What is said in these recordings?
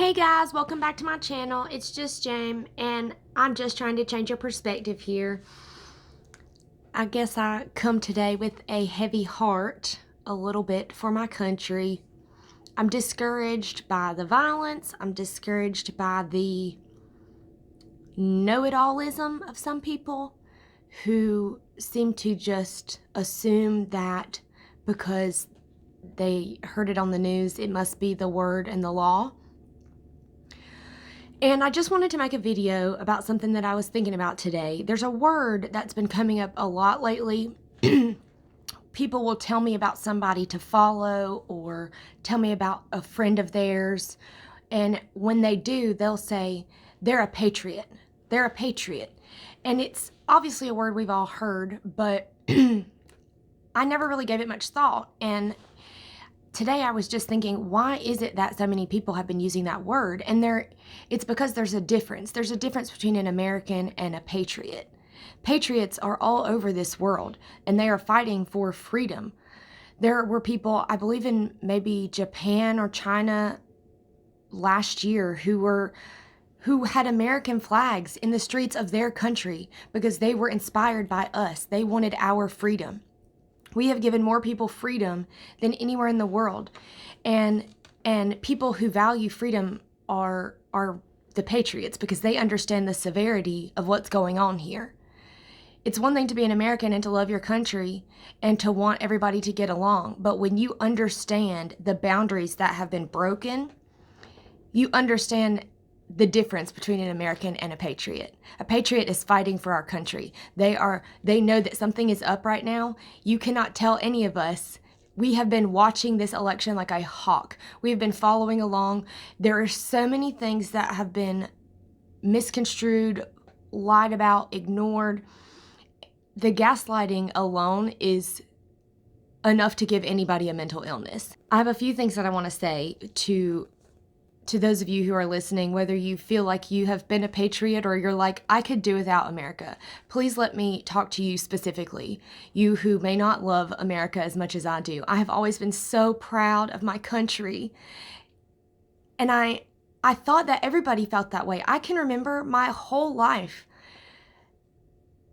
Hey guys, welcome back to my channel. It's just Jame, and I'm just trying to change your perspective here. I guess I come today with a heavy heart, a little bit, for my country. I'm discouraged by the violence. I'm discouraged by the know-it-allism of some people who seem to just assume that because they heard it on the news, it must be the word and the law. And I just wanted to make a video about something that I was thinking about today. There's a word that's been coming up a lot lately. People will tell me about somebody to follow or tell me about a friend of theirs. And when they do, they'll say, they're a patriot. They're a patriot. And it's obviously a word we've all heard, but I never really gave it much thought. And today I was just thinking, why is it that so many people have been using that word? And it's because there's a difference. There's a difference between an American and a patriot. Patriots are all over this world, and they are fighting for freedom. There were people, I believe in maybe Japan or China last year, who had American flags in the streets of their country because they were inspired by us. They wanted our freedom. We have given more people freedom than anywhere in the world. And people who value freedom are the patriots because they understand the severity of what's going on here. It's one thing to be an American and to love your country and to want everybody to get along. But when you understand the boundaries that have been broken, you understand the difference between an American and a patriot. A patriot is fighting for our country. They know that something is up right now. You cannot tell any of us. We have been watching this election like a hawk. We have been following along. There are so many things that have been misconstrued, lied about, ignored. The gaslighting alone is enough to give anybody a mental illness. I have a few things that I want to say to those of you who are listening, whether you feel like you have been a patriot or you're like, I could do without America. Please let me talk to you specifically, you who may not love America as much as I do. I have always been so proud of my country. And I thought that everybody felt that way. I can remember my whole life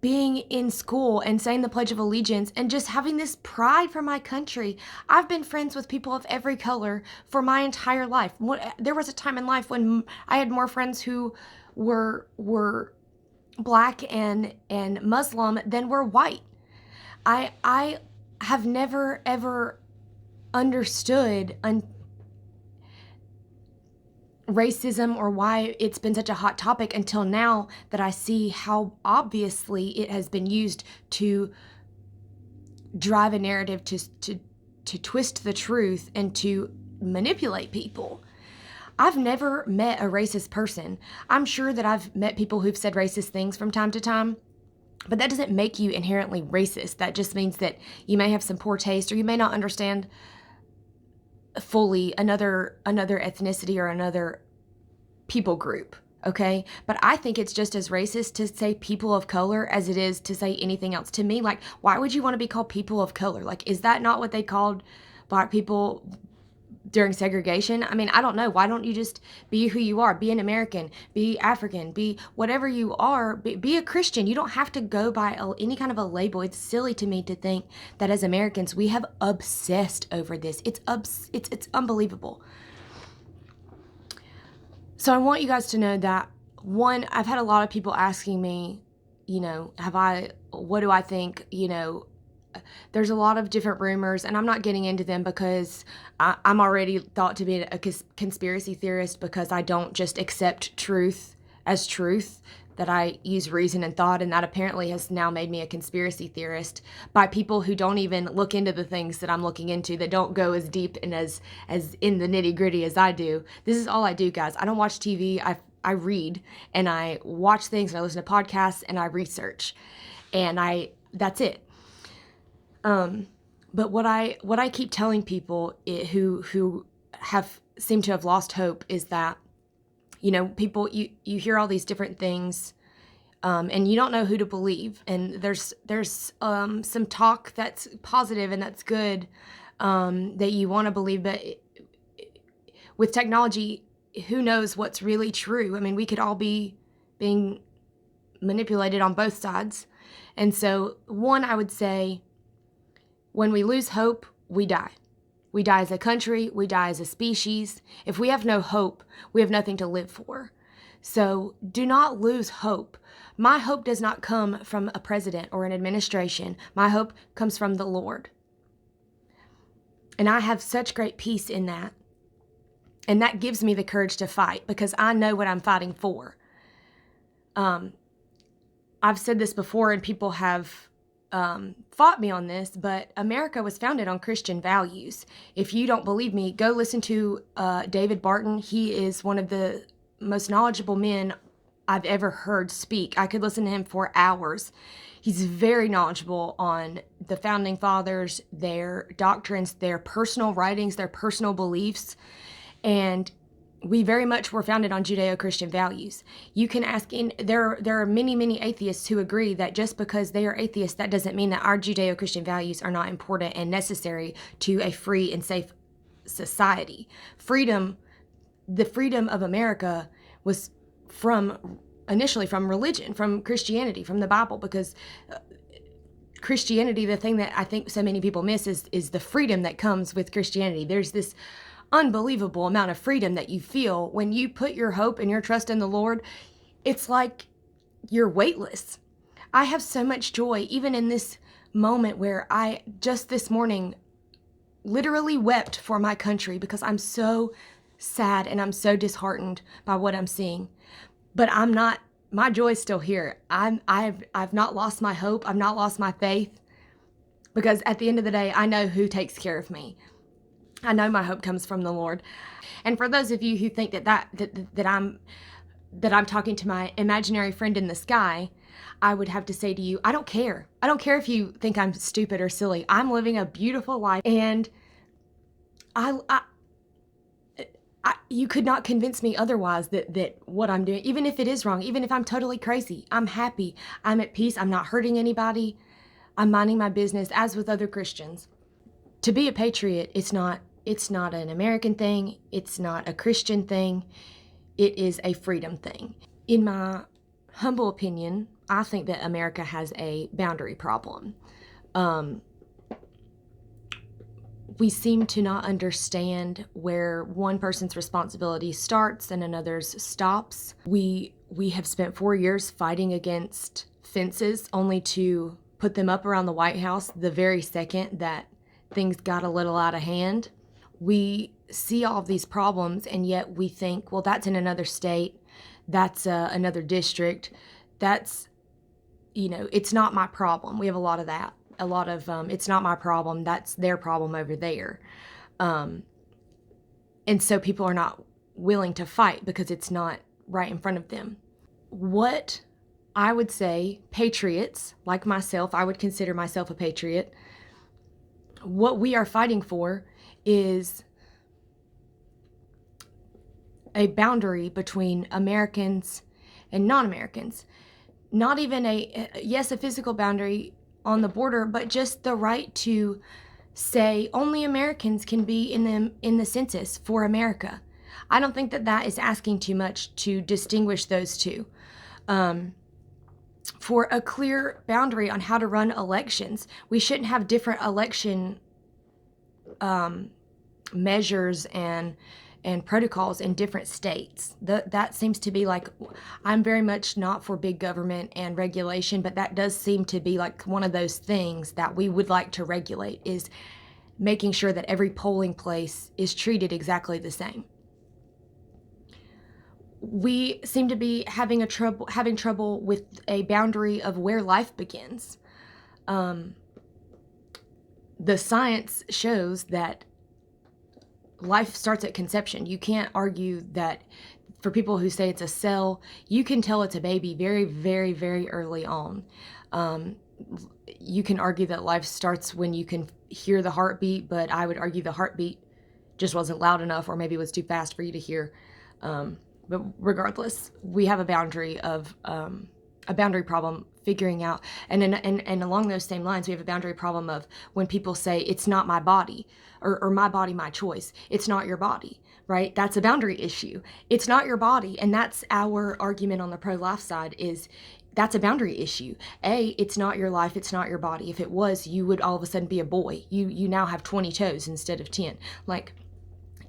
being in school and saying the Pledge of Allegiance and just having this pride for my country. I've been friends with people of every color for my entire life. There was a time in life when I had more friends who were black and Muslim than were white. I have never ever understood racism or why it's been such a hot topic until now that I see how obviously it has been used to drive a narrative to twist the truth and to manipulate people. I've never met a racist person. I'm sure that I've met people who've said racist things from time to time, but that doesn't make you inherently racist. That just means that you may have some poor taste or you may not understand fully another ethnicity or another people group, okay? But I think it's just as racist to say people of color as it is to say anything else. To me, like, why would you want to be called people of color? Like, is that not what they called black people during segregation? I mean, I don't know. Why don't you just be who you are? Be an American, be African, be whatever you are, be a Christian. You don't have to go by any kind of a label. It's silly to me to think that as Americans, we have obsessed over this. It's unbelievable. So I want you guys to know that, one, I've had a lot of people asking me, what do I think, there's a lot of different rumors, and I'm not getting into them because I'm already thought to be a conspiracy theorist because I don't just accept truth as truth, that I use reason and thought, and that apparently has now made me a conspiracy theorist by people who don't even look into the things that I'm looking into, that don't go as deep and as in the nitty-gritty as I do. This is all I do, guys. I don't watch TV. I read, and I watch things, and I listen to podcasts, and I research, and that's it. But what I keep telling people who have seemed to have lost hope is that, people, you hear all these different things, and you don't know who to believe. And there's some talk that's positive and that's good, that you want to believe, but with technology, who knows what's really true? I mean, we could all be being manipulated on both sides. And so, one, I would say, when we lose hope, we die. We die as a country, we die as a species. If we have no hope, we have nothing to live for. So do not lose hope. My hope does not come from a president or an administration. My hope comes from the Lord. And I have such great peace in that. And that gives me the courage to fight because I know what I'm fighting for. I've said this before and people have fought me on this, but America was founded on Christian values. If you don't believe me, go listen to David Barton. He is one of the most knowledgeable men I've ever heard speak. I could listen to him for hours. He's very knowledgeable on the founding fathers, their doctrines, their personal writings, their personal beliefs, and we very much were founded on Judeo-Christian values. You can ask, there are many atheists who agree that just because they are atheists, that doesn't mean that our Judeo-Christian values are not important and necessary to a free and safe society. The freedom of America was initially from religion, from Christianity, from the Bible, because Christianity, the thing that I think so many people miss is the freedom that comes with Christianity. There's this unbelievable amount of freedom that you feel when you put your hope and your trust in the Lord. It's like you're weightless. I have so much joy, even in this moment where I just this morning literally wept for my country because I'm so sad and I'm so disheartened by what I'm seeing. But my joy's still here. I've not lost my hope. I've not lost my faith, because at the end of the day, I know who takes care of me. I know my hope comes from the Lord. And for those of you who think that I'm talking to my imaginary friend in the sky, I would have to say to you, I don't care. I don't care if you think I'm stupid or silly. I'm living a beautiful life, and you could not convince me otherwise that what I'm doing, even if it is wrong, even if I'm totally crazy, I'm happy. I'm at peace. I'm not hurting anybody. I'm minding my business, as with other Christians. To be a patriot, it's not an American thing. It's not a Christian thing. It is a freedom thing. In my humble opinion, I think that America has a boundary problem. We seem to not understand where one person's responsibility starts and another's stops. We have spent 4 years fighting against fences only to put them up around the White House the very second that things got a little out of hand. We see all of these problems, and yet we think, well, that's in another state, that's another district, that's, it's not my problem. We have a lot of that. A lot of, it's not my problem, that's their problem over there. And so people are not willing to fight because it's not right in front of them. What I would say, patriots, like myself, I would consider myself a patriot, what we are fighting for is a boundary between Americans and non-Americans. Not even a physical boundary on the border, but just the right to say only Americans can be in the census for America. I don't think that is asking too much to distinguish those two. For a clear boundary on how to run elections, we shouldn't have different election measures and protocols in different states. That seems to be like, I'm very much not for big government and regulation, but that does seem to be like one of those things that we would like to regulate, is making sure that every polling place is treated exactly the same. We seem to be having trouble with a boundary of where life begins. The science shows that life starts at conception. You can't argue that. For people who say it's a cell, you can tell it's a baby very, very, very early on. You can argue that life starts when you can hear the heartbeat, but I would argue the heartbeat just wasn't loud enough, or maybe it was too fast for you to hear. But regardless, we have a boundary of a boundary problem figuring out, and along those same lines, we have a boundary problem of when people say it's not my body, or my body, my choice. It's not your body, right? That's a boundary issue. It's not your body, and that's our argument on the pro-life side, is that's a boundary issue. It's not your life, it's not your body. If it was, you would all of a sudden be a boy. You now have 20 toes instead of 10. Like,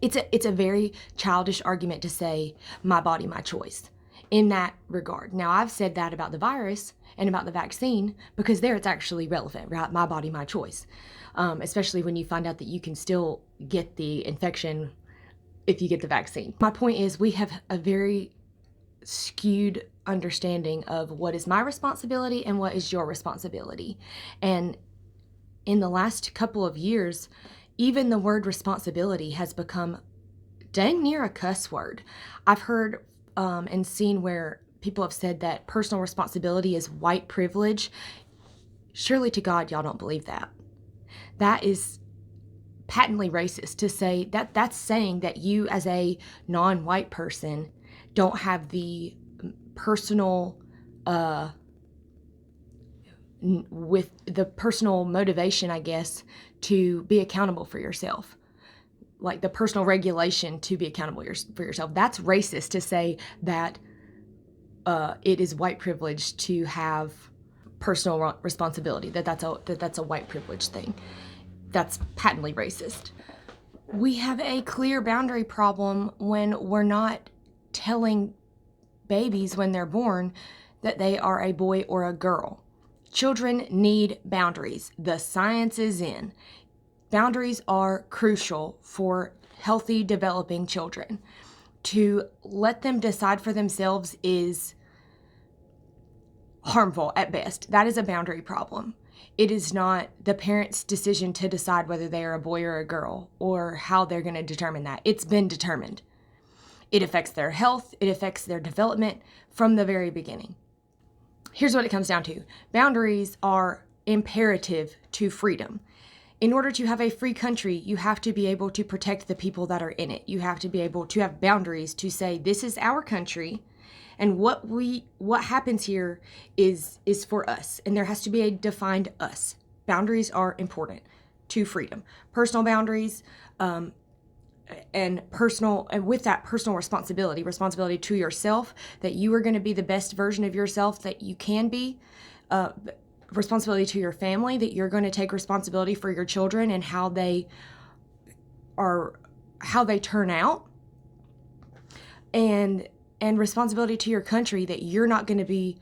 it's a very childish argument to say my body, my choice in that regard. Now, I've said that about the virus and about the vaccine because there it's actually relevant, right? My body, my choice. Especially when you find out that you can still get the infection if you get the vaccine. My point is, we have a very skewed understanding of what is my responsibility and what is your responsibility. And in the last couple of years, even the word responsibility has become dang near a cuss word. I've heard and seen where people have said that personal responsibility is white privilege. Surely to God, y'all don't believe that. That is patently racist to say that. That's saying that you as a non-white person don't have the personal with the personal motivation, I guess, to be accountable for yourself. Like the personal regulation to be accountable for yourself. That's racist to say that it is white privilege to have personal responsibility, that's a white privilege thing. That's patently racist. We have a clear boundary problem when we're not telling babies when they're born that they are a boy or a girl. Children need boundaries. The science is in. Boundaries are crucial for healthy, developing children. To let them decide for themselves is harmful at best. That is a boundary problem. It is not the parent's decision to decide whether they are a boy or a girl or how they're going to determine that. It's been determined. It affects their health. It affects their development from the very beginning. Here's what it comes down to. Boundaries are imperative to freedom. In order to have a free country, you have to be able to protect the people that are in it. You have to be able to have boundaries to say, this is our country, and what happens here is for us. And there has to be a defined us. Boundaries are important to freedom. Personal boundaries, and with that personal responsibility to yourself, that you are going to be the best version of yourself that you can be. Responsibility to your family, that you're going to take responsibility for your children and how they turn out, and responsibility to your country, that you're not going to be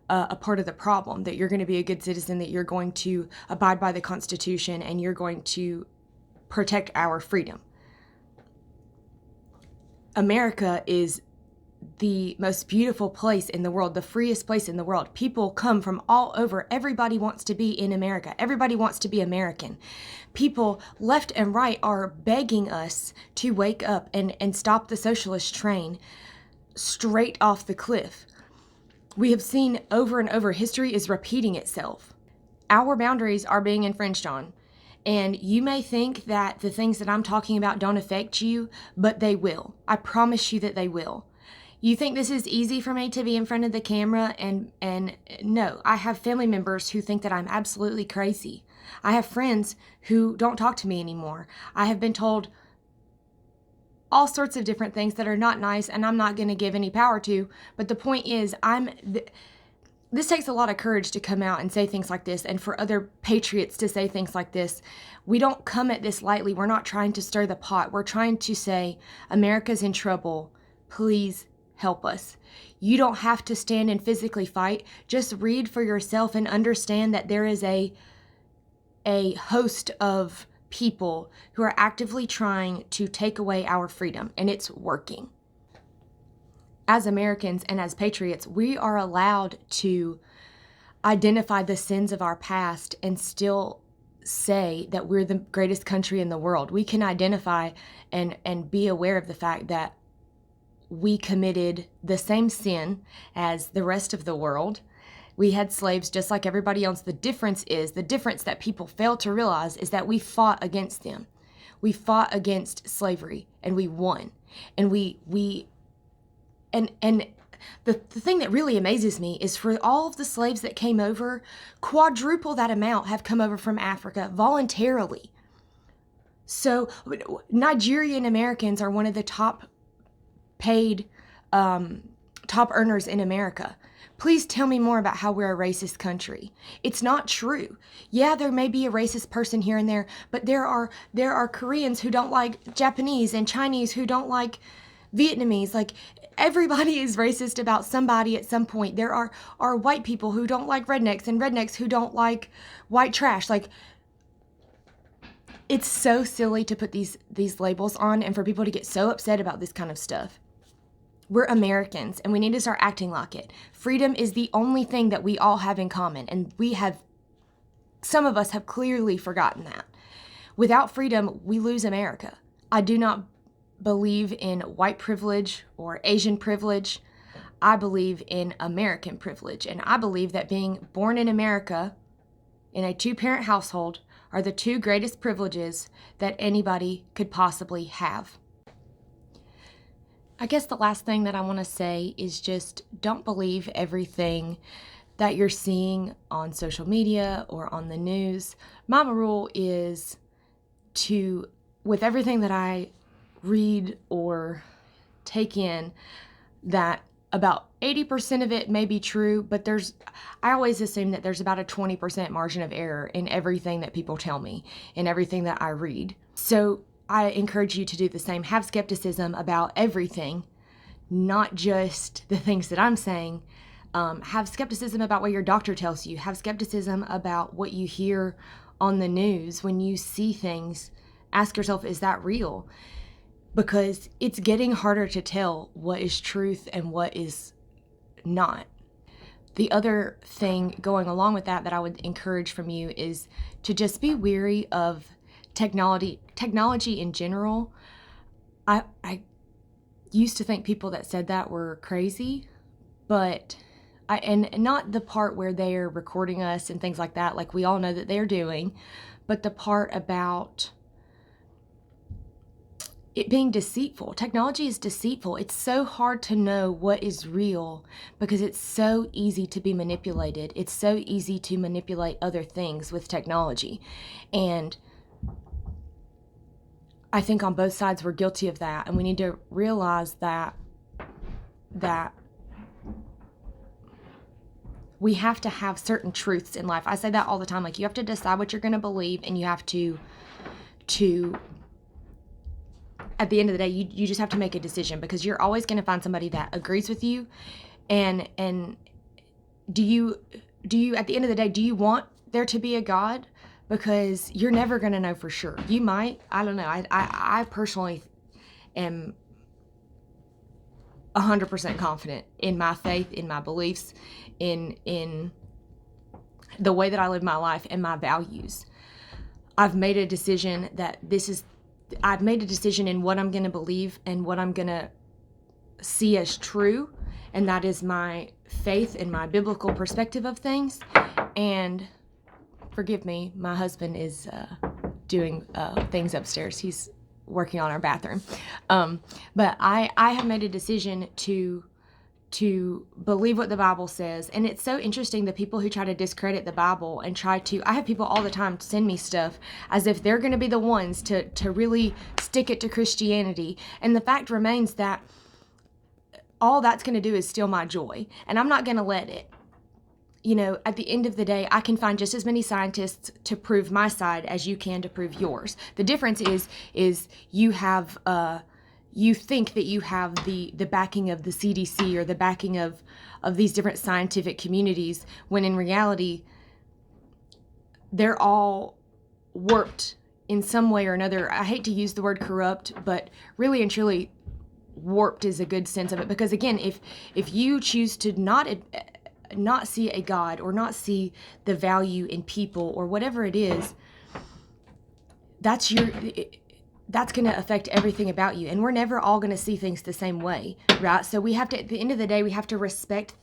a part of the problem, that you're going to be a good citizen, that you're going to abide by the Constitution, and you're going to protect our freedom. America is the most beautiful place in the world, the freest place in the world. People come from all over. Everybody wants to be in America. Everybody wants to be American. People left and right are begging us to wake up and stop the socialist train straight off the cliff. We have seen over and over, history is repeating itself. Our boundaries are being infringed on. And you may think that the things that I'm talking about don't affect you, but they will. I promise you that they will. You think this is easy for me to be in front of the camera, and no, I have family members who think that I'm absolutely crazy. I have friends who don't talk to me anymore. I have been told all sorts of different things that are not nice, and I'm not going to give any power to. But the point is, this takes a lot of courage to come out and say things like this, and for other patriots to say things like this. We don't come at this lightly. We're not trying to stir the pot. We're trying to say, America's in trouble. Please help us. You don't have to stand and physically fight. Just read for yourself and understand that there is a host of people who are actively trying to take away our freedom, and it's working. As Americans and as patriots, we are allowed to identify the sins of our past and still say that we're the greatest country in the world. We can identify and be aware of the fact that we committed the same sin as the rest of the world. We had slaves just like everybody else. The difference that people fail to realize is that we fought against them. We fought against slavery and we won. And and the thing that really amazes me is for all of the slaves that came over, quadruple that amount have come over from Africa voluntarily. So Nigerian Americans are one of the top paid, top earners in America. Please tell me more about how we're a racist country. It's not true. Yeah, there may be a racist person here and there, but there are Koreans who don't like Japanese and Chinese who don't like Vietnamese. Like, everybody is racist about somebody at some point. There are white people who don't like rednecks and rednecks who don't like white trash. Like, it's so silly to put these labels on and for people to get so upset about this kind of stuff. We're Americans and we need to start acting like it. Freedom is the only thing that we all have in common, and some of us have clearly forgotten that. Without freedom, we lose America. I do not believe in white privilege or Asian privilege. I believe in American privilege, and I believe that being born in America in a two-parent household are the two greatest privileges that anybody could possibly have. I guess the last thing that I want to say is just don't believe everything that you're seeing on social media or on the news. My rule is with everything that I read or take in, that about 80% of it may be true, but I always assume that there's about a 20% margin of error in everything that people tell me, in everything that I read. So I encourage you to do the same. Have skepticism about everything, not just the things that I'm saying. Have skepticism about what your doctor tells you. Have skepticism about what you hear on the news. When you see things, ask yourself, is that real? Because it's getting harder to tell what is truth and what is not. The other thing going along with that I would encourage from you is to just be wary of technology in general. I used to think people that said that were crazy, but and not the part where they're recording us and things like that, like we all know that they're doing, but the part about it being deceitful. Technology is deceitful. It's so hard to know what is real because it's so easy to be manipulated. It's so easy to manipulate other things with technology. And I think on both sides we're guilty of that, and we need to realize that we have to have certain truths in life. I say that all the time. Like, you have to decide what you're going to believe, and you have to at the end of the day, you just have to make a decision, because you're always going to find somebody that agrees with you. And do you at the end of the day, do you want there to be a God? Because you're never going to know for sure. You might. I don't know. I personally am 100% confident in my faith, in my beliefs, in the way that I live my life and my values. I've made a decision in what I'm going to believe and what I'm going to see as true, and that is my faith and my biblical perspective of things. And forgive me, my husband is doing things upstairs. He's working on our bathroom. But I have made a decision to believe what the Bible says. And it's so interesting, the people who try to discredit the Bible and I have people all the time send me stuff as if they're going to be the ones to really stick it to Christianity. And the fact remains that all that's going to do is steal my joy. And I'm not going to let it. You know, at the end of the day, I can find just as many scientists to prove my side as you can to prove yours. The difference is you have, you think that you have the backing of the CDC or the backing of these different scientific communities, when in reality, they're all warped in some way or another. I hate to use the word corrupt, but really and truly, warped is a good sense of it. Because again, if you choose to not see a God or not see the value in people or whatever it is, that's going to affect everything about you. And we're never all going to see things the same way, right? So we have to, at the end of the day, we have to respect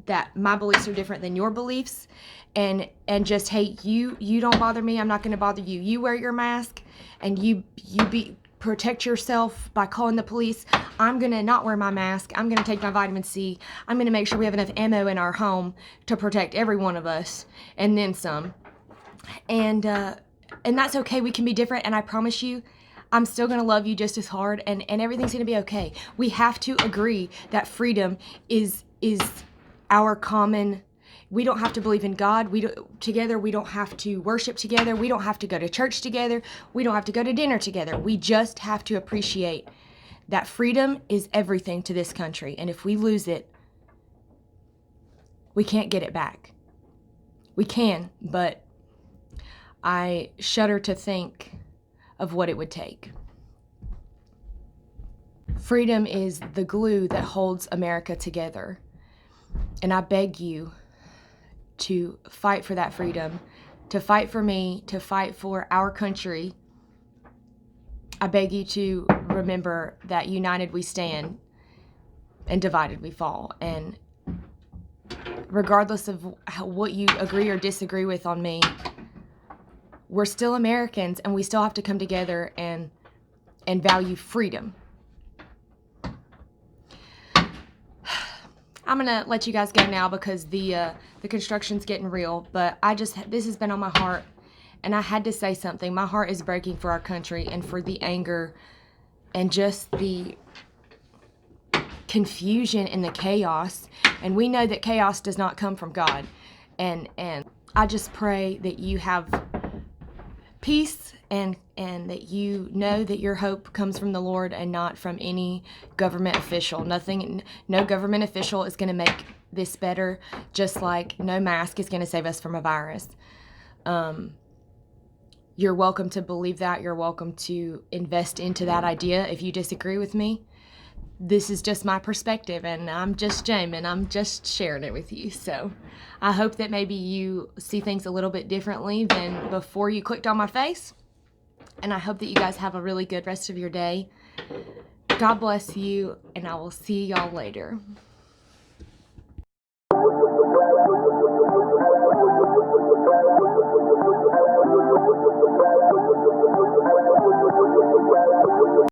that my beliefs are different than your beliefs, and just, hey, you don't bother me, I'm not going to bother you. You wear your mask and you be protect yourself by calling the police. I'm going to not wear my mask. I'm going to take my vitamin C. I'm going to make sure we have enough ammo in our home to protect every one of us, and then some. And that's okay. We can be different, and I promise you, I'm still going to love you just as hard, and everything's going to be okay. We have to agree that freedom is our common. We don't have to believe in God. Together. We don't have to worship together. We don't have to go to church together. We don't have to go to dinner together. We just have to appreciate that freedom is everything to this country. And if we lose it, we can't get it back. We can, but I shudder to think of what it would take. Freedom is the glue that holds America together. And I beg you to fight for that freedom, to fight for me, to fight for our country. I beg you to remember that united we stand and divided we fall. And regardless of what you agree or disagree with on me, we're still Americans, and we still have to come together and value freedom. I'm gonna let you guys go now because the construction's getting real. But this has been on my heart, and I had to say something. My heart is breaking for our country and for the anger and just the confusion and the chaos. And we know that chaos does not come from God. And I just pray that you have peace and that you know that your hope comes from the Lord and not from any government official. No government official is going to make this better, just like no mask is going to save us from a virus. You're welcome to believe that. You're welcome to invest into that idea if you disagree with me. This is just my perspective, and I'm just Jame, and I'm just sharing it with you. So I hope that maybe you see things a little bit differently than before you clicked on my face. And I hope that you guys have a really good rest of your day. God bless you, and I will see y'all later.